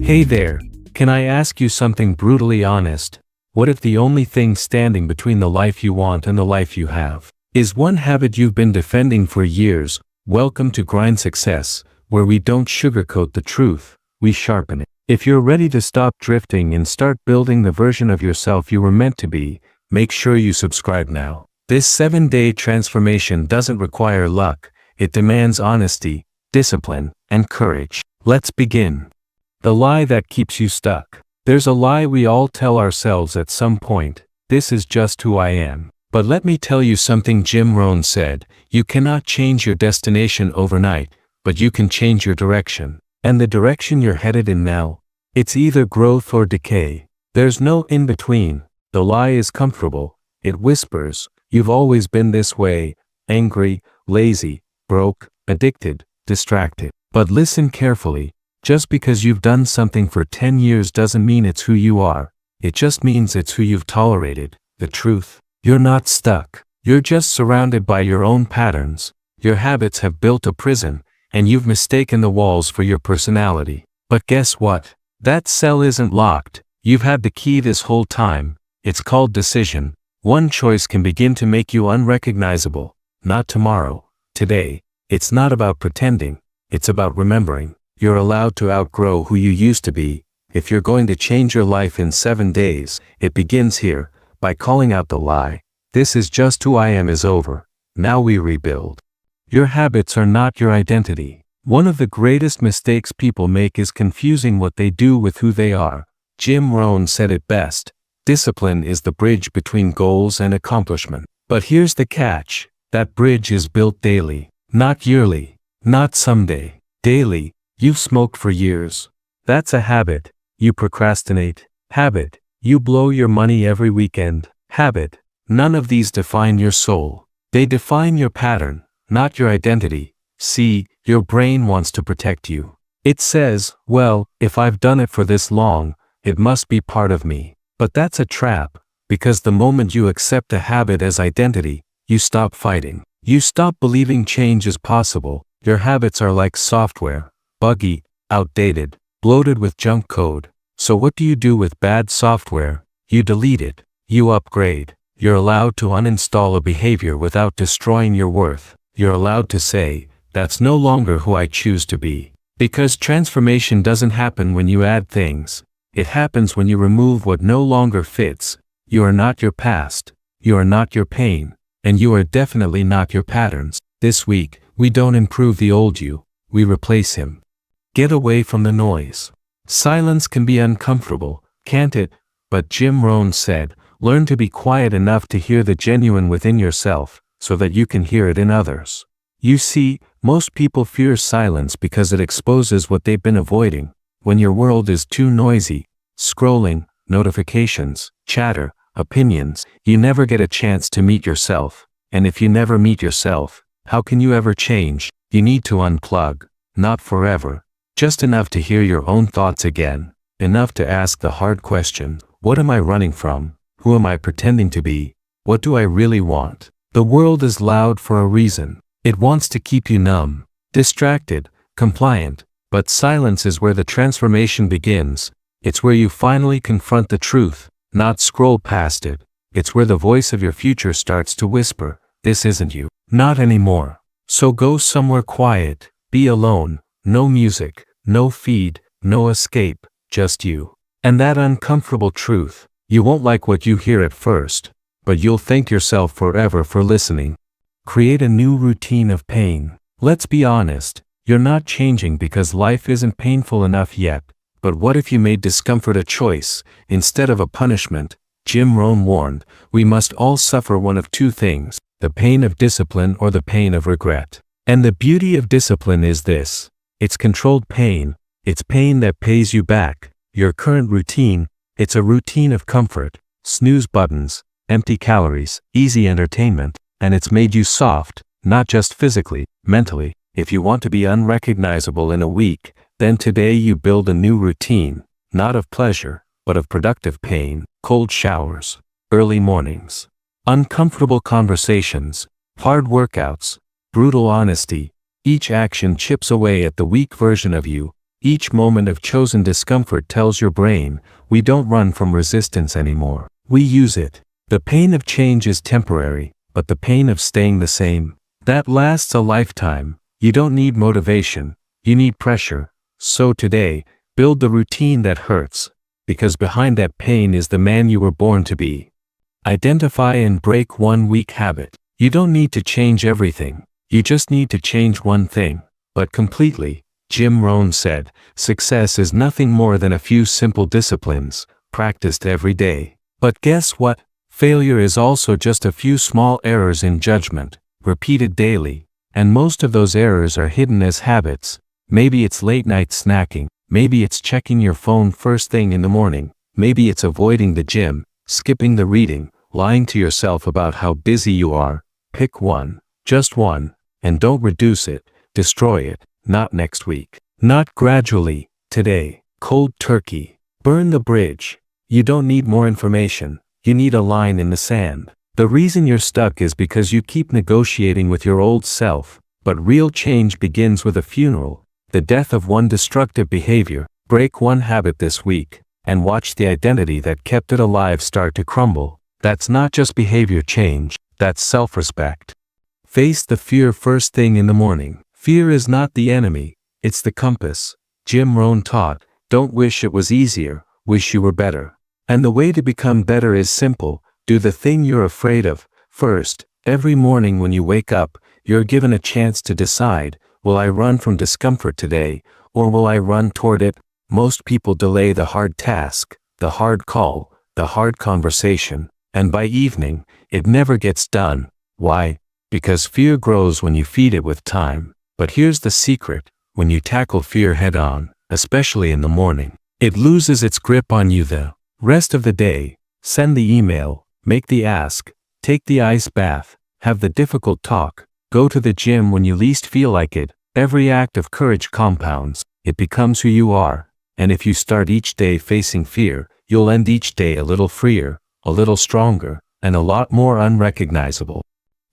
Hey there, can I ask you something brutally honest? What if the only thing standing between the life you want and the life you have is one habit you've been defending for years? Welcome to Grind Success, where we don't sugarcoat the truth, we sharpen it. If you're ready to stop drifting and start building the version of yourself you were meant to be, make sure you subscribe now. This 7-day transformation doesn't require luck, it demands honesty, discipline, and courage. Let's begin. The lie that keeps you stuck. There's a lie we all tell ourselves at some point: this is just who I am. But let me tell you something Jim Rohn said: you cannot change your destination overnight, but you can change your direction. And the direction you're headed in now, it's either growth or decay. There's no in between. The lie is comfortable. It whispers, you've always been this way: angry, lazy, broke, addicted, distracted. But listen carefully. Just because you've done something for 10 years doesn't mean it's who you are. It just means it's who you've tolerated. The truth: you're not stuck. You're just surrounded by your own patterns. Your habits have built a prison, and you've mistaken the walls for your personality. But guess what? That cell isn't locked. You've had the key this whole time. It's called decision. One choice can begin to make you unrecognizable. Not tomorrow, today. It's not about pretending. It's about remembering. You're allowed to outgrow who you used to be. If you're going to change your life in 7 days, it begins here, by calling out the lie. This is just who I am is over. Now we rebuild. Your habits are not your identity. One of the greatest mistakes people make is confusing what they do with who they are. Jim Rohn said it best: discipline is the bridge between goals and accomplishment. But here's the catch: that bridge is built daily, not yearly, not someday. Daily. You've smoked for years. That's a habit. You procrastinate. Habit. You blow your money every weekend. Habit. None of these define your soul. They define your pattern, not your identity. See, your brain wants to protect you. It says, well, if I've done it for this long, it must be part of me. But that's a trap, because the moment you accept a habit as identity, you stop fighting. You stop believing change is possible. Your habits are like software. Buggy, outdated, bloated with junk code. So what do you do with bad software? You delete it. You upgrade. You're allowed to uninstall a behavior without destroying your worth. You're allowed to say, that's no longer who I choose to be. Because transformation doesn't happen when you add things. It happens when you remove what no longer fits. You are not your past. You are not your pain. And you are definitely not your patterns. This week, we don't improve the old you. We replace him. Get away from the noise. Silence can be uncomfortable, can't it? But Jim Rohn said, learn to be quiet enough to hear the genuine within yourself, so that you can hear it in others. You see, most people fear silence because it exposes what they've been avoiding. When your world is too noisy, scrolling, notifications, chatter, opinions, you never get a chance to meet yourself. And if you never meet yourself, how can you ever change? You need to unplug. Not forever. Just enough to hear your own thoughts again. Enough to ask the hard question: what am I running from? Who am I pretending to be? What do I really want? The world is loud for a reason. It wants to keep you numb, distracted, compliant. But silence is where the transformation begins. It's where you finally confront the truth, not scroll past it. It's where the voice of your future starts to whisper, this isn't you. Not anymore. So go somewhere quiet. Be alone. No music. No feed, no escape, just you. And that uncomfortable truth: you won't like what you hear at first, but you'll thank yourself forever for listening. Create a new routine of pain. Let's be honest, you're not changing because life isn't painful enough yet. But what if you made discomfort a choice, instead of a punishment? Jim Rohn warned, we must all suffer one of two things: the pain of discipline or the pain of regret. And the beauty of discipline is this: it's controlled pain. It's pain that pays you back. Your current routine, it's a routine of comfort, snooze buttons, empty calories, easy entertainment, and it's made you soft, not just physically, mentally. If you want to be unrecognizable in a week, then today you build a new routine, not of pleasure, but of productive pain: cold showers, early mornings, uncomfortable conversations, hard workouts, brutal honesty. Each action chips away at the weak version of you. Each moment of chosen discomfort tells your brain, we don't run from resistance anymore. We use it. The pain of change is temporary, but the pain of staying the same, that lasts a lifetime. You don't need motivation, you need pressure. So today, build the routine that hurts, because behind that pain is the man you were born to be. Identify and break one weak habit. You don't need to change everything, you just need to change one thing, but completely. Jim Rohn said, success is nothing more than a few simple disciplines, practiced every day. But guess what? Failure is also just a few small errors in judgment, repeated daily, and most of those errors are hidden as habits. Maybe it's late night snacking, maybe it's checking your phone first thing in the morning, maybe it's avoiding the gym, skipping the reading, lying to yourself about how busy you are. Pick one, just one, and don't reduce it, destroy it. Not next week. Not gradually. Today. Cold turkey. Burn the bridge. You don't need more information. You need a line in the sand. The reason you're stuck is because you keep negotiating with your old self. But real change begins with a funeral. The death of one destructive behavior. Break one habit this week, and watch the identity that kept it alive start to crumble. That's not just behavior change. That's self-respect. Face the fear first thing in the morning. Fear is not the enemy, it's the compass. Jim Rohn taught, don't wish it was easier, wish you were better. And the way to become better is simple, do the thing you're afraid of. First, every morning when you wake up, you're given a chance to decide, will I run from discomfort today, or will I run toward it? Most people delay the hard task, the hard call, the hard conversation, and by evening, it never gets done. Why? Because fear grows when you feed it with time. But here's the secret, when you tackle fear head-on, especially in the morning, it loses its grip on you the rest of the day. Send the email, make the ask, take the ice bath, have the difficult talk, go to the gym when you least feel like it. Every act of courage compounds, it becomes who you are. And if you start each day facing fear, you'll end each day a little freer, a little stronger, and a lot more unrecognizable.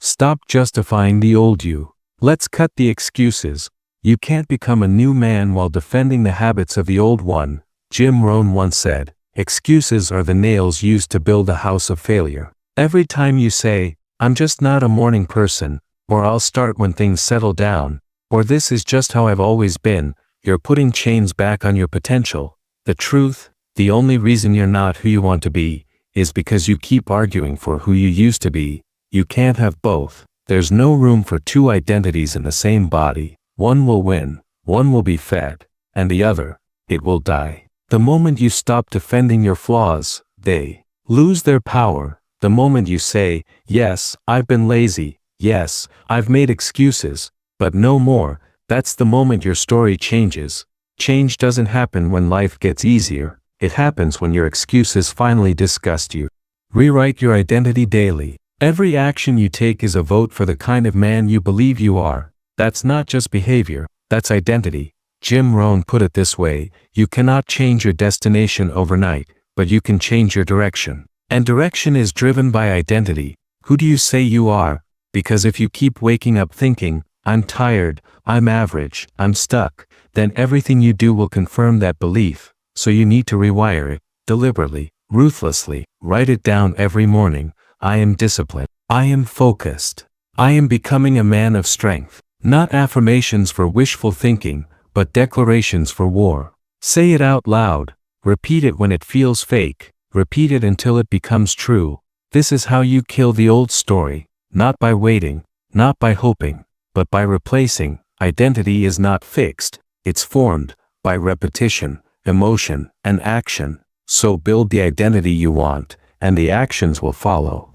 Stop justifying the old you. Let's cut the excuses. You can't become a new man while defending the habits of the old one. Jim Rohn once said, excuses are the nails used to build a house of failure. Every time you say, I'm just not a morning person, or I'll start when things settle down, or this is just how I've always been, you're putting chains back on your potential. The truth, the only reason you're not who you want to be, is because you keep arguing for who you used to be. You can't have both. There's no room for two identities in the same body. One will win, one will be fed, and the other, it will die. The moment you stop defending your flaws, they lose their power. The moment you say, yes, I've been lazy, yes, I've made excuses, but no more, that's the moment your story changes. Change doesn't happen when life gets easier, it happens when your excuses finally disgust you. Rewrite your identity daily. Every action you take is a vote for the kind of man you believe you are. That's not just behavior, that's identity. Jim Rohn put it this way, you cannot change your destination overnight, but you can change your direction. And direction is driven by identity. Who do you say you are? Because if you keep waking up thinking, I'm tired, I'm average, I'm stuck, then everything you do will confirm that belief. So you need to rewire it, deliberately, ruthlessly. Write it down every morning. I am disciplined. I am focused. I am becoming a man of strength. Not affirmations for wishful thinking, but declarations for war. Say it out loud. Repeat it when it feels fake. Repeat it until it becomes true. This is how you kill the old story. Not by waiting, not by hoping, but by replacing. Identity is not fixed. It's formed by repetition, emotion, and action. So build the identity you want, and the actions will follow.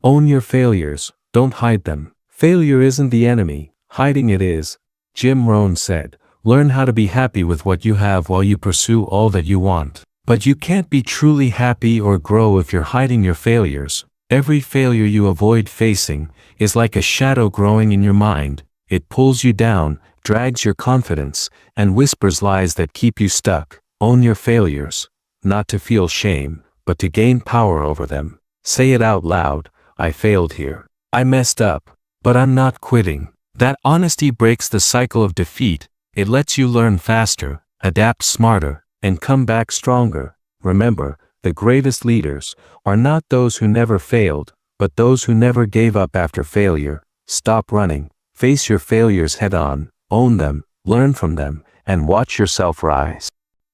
Own your failures, don't hide them. Failure isn't the enemy, hiding it is. Jim Rohn said, learn how to be happy with what you have while you pursue all that you want. But you can't be truly happy or grow if you're hiding your failures. Every failure you avoid facing is like a shadow growing in your mind. It pulls you down, drags your confidence, and whispers lies that keep you stuck. Own your failures, not to feel shame, but to gain power over them. Say it out loud, I failed here. I messed up, but I'm not quitting. That honesty breaks the cycle of defeat. It lets you learn faster, adapt smarter, and come back stronger. Remember, the greatest leaders are not those who never failed, but those who never gave up after failure. Stop running, face your failures head on, own them, learn from them, and watch yourself rise.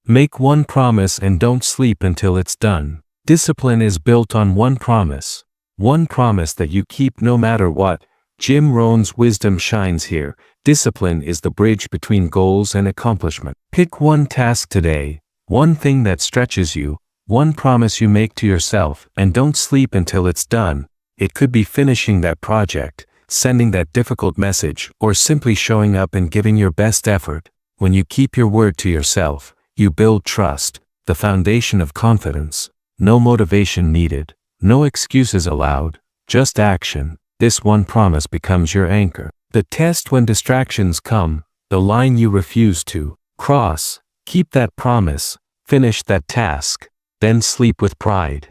Make one promise and don't sleep until it's done. Discipline is built on one promise that you keep no matter what. Jim Rohn's wisdom shines here. Discipline is the bridge between goals and accomplishment. Pick one task today, one thing that stretches you, one promise you make to yourself, and don't sleep until it's done. It could be finishing that project, sending that difficult message, or simply showing up and giving your best effort. When you keep your word to yourself, you build trust, the foundation of confidence. No motivation needed, no excuses allowed, just action. This one promise becomes your anchor. The test when distractions come, the line you refuse to cross. Keep that promise, finish that task, then sleep with pride.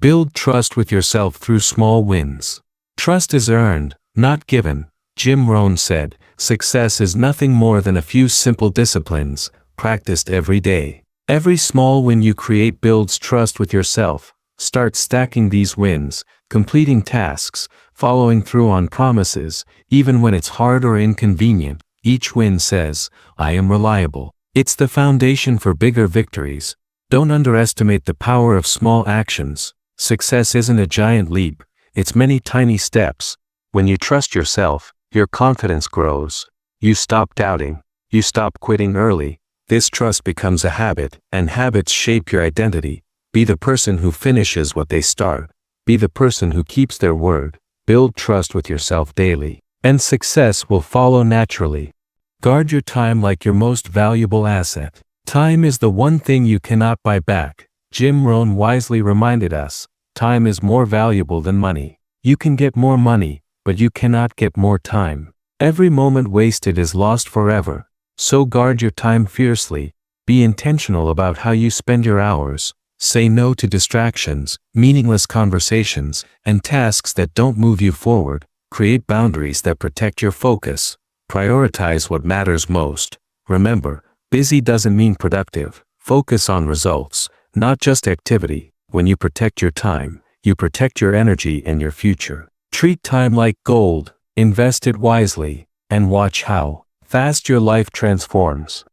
Build trust with yourself through small wins. Trust is earned, not given. Jim Rohn said, success is nothing more than a few simple disciplines, practiced every day. Every small win you create builds trust with yourself. Start stacking these wins, completing tasks, following through on promises, even when it's hard or inconvenient. Each win says, I am reliable. It's the foundation for bigger victories. Don't underestimate the power of small actions. Success isn't a giant leap, it's many tiny steps. When you trust yourself, your confidence grows. You stop doubting. You stop quitting early. This trust becomes a habit, and habits shape your identity. Be the person who finishes what they start. Be the person who keeps their word. Build trust with yourself daily, and success will follow naturally. Guard your time like your most valuable asset. Time is the one thing you cannot buy back. Jim Rohn wisely reminded us, time is more valuable than money. You can get more money, but you cannot get more time. Every moment wasted is lost forever. So guard your time fiercely. Be intentional about how you spend your hours. Say no to distractions, meaningless conversations, and tasks that don't move you forward. Create boundaries that protect your focus. Prioritize what matters most. Remember, busy doesn't mean productive. Focus on results, not just activity. When you protect your time, you protect your energy and your future. Treat time like gold, invest it wisely, and watch how fast your life transforms.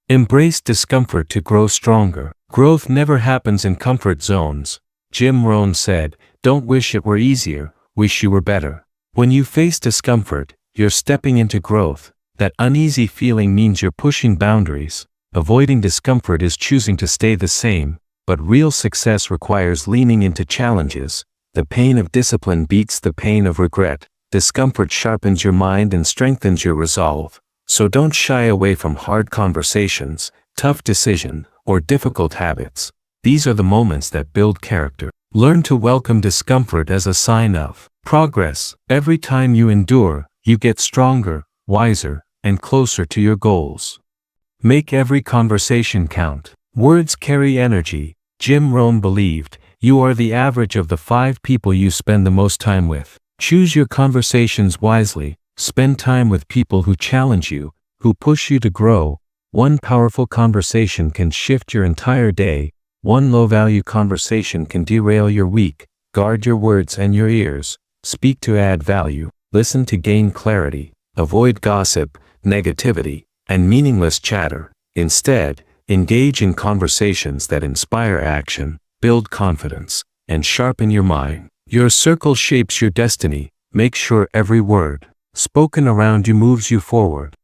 Embrace discomfort to grow stronger. Growth never happens in comfort zones. Jim Rohn said, don't wish it were easier, wish you were better. When you face discomfort, you're stepping into growth. That uneasy feeling means you're pushing boundaries. Avoiding discomfort is choosing to stay the same, but real success requires leaning into challenges. The pain of discipline beats the pain of regret. Discomfort sharpens your mind and strengthens your resolve. So don't shy away from hard conversations, tough decisions, or difficult habits. These are the moments that build character. Learn to welcome discomfort as a sign of progress. Every time you endure, you get stronger, wiser, and closer to your goals. Make every conversation count. Words carry energy. Jim Rohn believed, you are the average of the 5 people you spend the most time with. Choose your conversations wisely. Spend time with people who challenge you, who push you to grow. One powerful conversation can shift your entire day. One low-value conversation can derail your week. Guard your words and your ears. Speak to add value. Listen to gain clarity. Avoid gossip, negativity, and meaningless chatter. Instead, engage in conversations that inspire action, build confidence, and sharpen your mind. Your circle shapes your destiny. Make sure every word spoken around you moves you forward.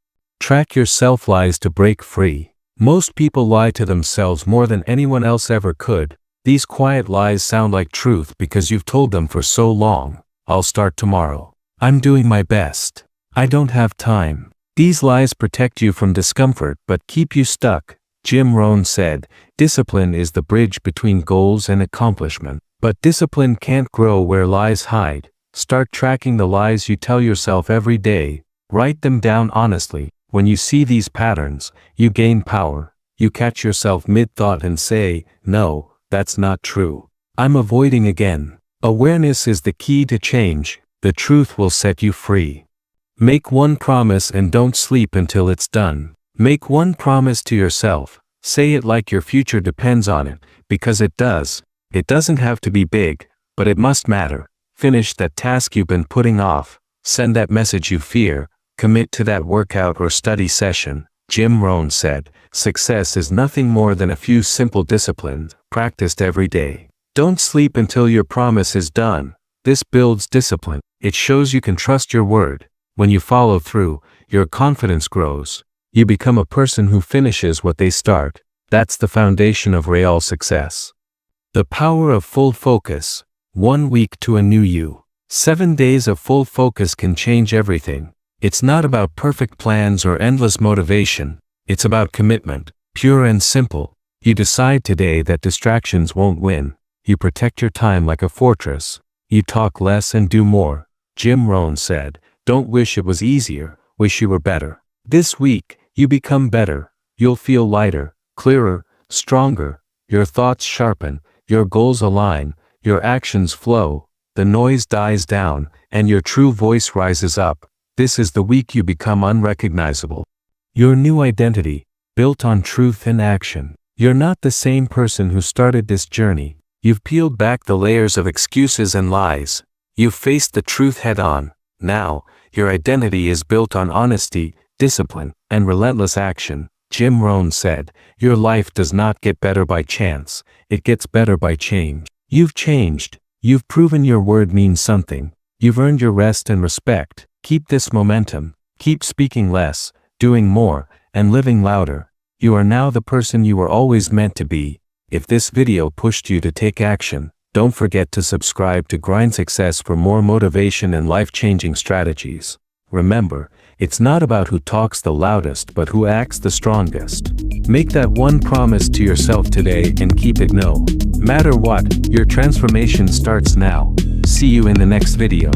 Track your self-lies to break free. Most people lie to themselves more than anyone else ever could. These quiet lies sound like truth because you've told them for so long. I'll start tomorrow. I'm doing my best. I don't have time. These lies protect you from discomfort but keep you stuck. Jim Rohn said, discipline is the bridge between goals and accomplishment. But discipline can't grow where lies hide. Start tracking the lies you tell yourself every day. Write them down honestly. When you see these patterns, you gain power. You catch yourself mid-thought and say, no, that's not true. I'm avoiding again. Awareness is the key to change. The truth will set you free. Make one promise and don't sleep until it's done. Make one promise to yourself. Say it like your future depends on it, because it does. It doesn't have to be big, but it must matter. Finish that task you've been putting off. Send that message you fear. Commit to that workout or study session. Jim Rohn said, success is nothing more than a few simple disciplines, practiced every day. Don't sleep until your promise is done. This builds discipline. It shows you can trust your word. When you follow through, your confidence grows. You become a person who finishes what they start. That's the foundation of real success. The power of full focus. 1 week to a new you. 7 days of full focus can change everything. It's not about perfect plans or endless motivation. It's about commitment, pure and simple. You decide today that distractions won't win. You protect your time like a fortress. You talk less and do more. Jim Rohn said, don't wish it was easier, wish you were better. This week, you become better. You'll feel lighter, clearer, stronger. Your thoughts sharpen, your goals align, your actions flow, the noise dies down, and your true voice rises up. This is the week you become unrecognizable. Your new identity, built on truth and action. You're not the same person who started this journey. You've peeled back the layers of excuses and lies. You've faced the truth head on. Now, your identity is built on honesty, discipline, and relentless action. Jim Rohn said, your life does not get better by chance, it gets better by change. You've changed. You've proven your word means something. You've earned your rest and respect. Keep this momentum. Keep speaking less, doing more, and living louder. You are now the person you were always meant to be. If this video pushed you to take action, don't forget to subscribe to Grind Success for more motivation and life-changing strategies. Remember, it's not about who talks the loudest but who acts the strongest. Make that one promise to yourself today and keep it. No matter what, your transformation starts now. See you in the next video.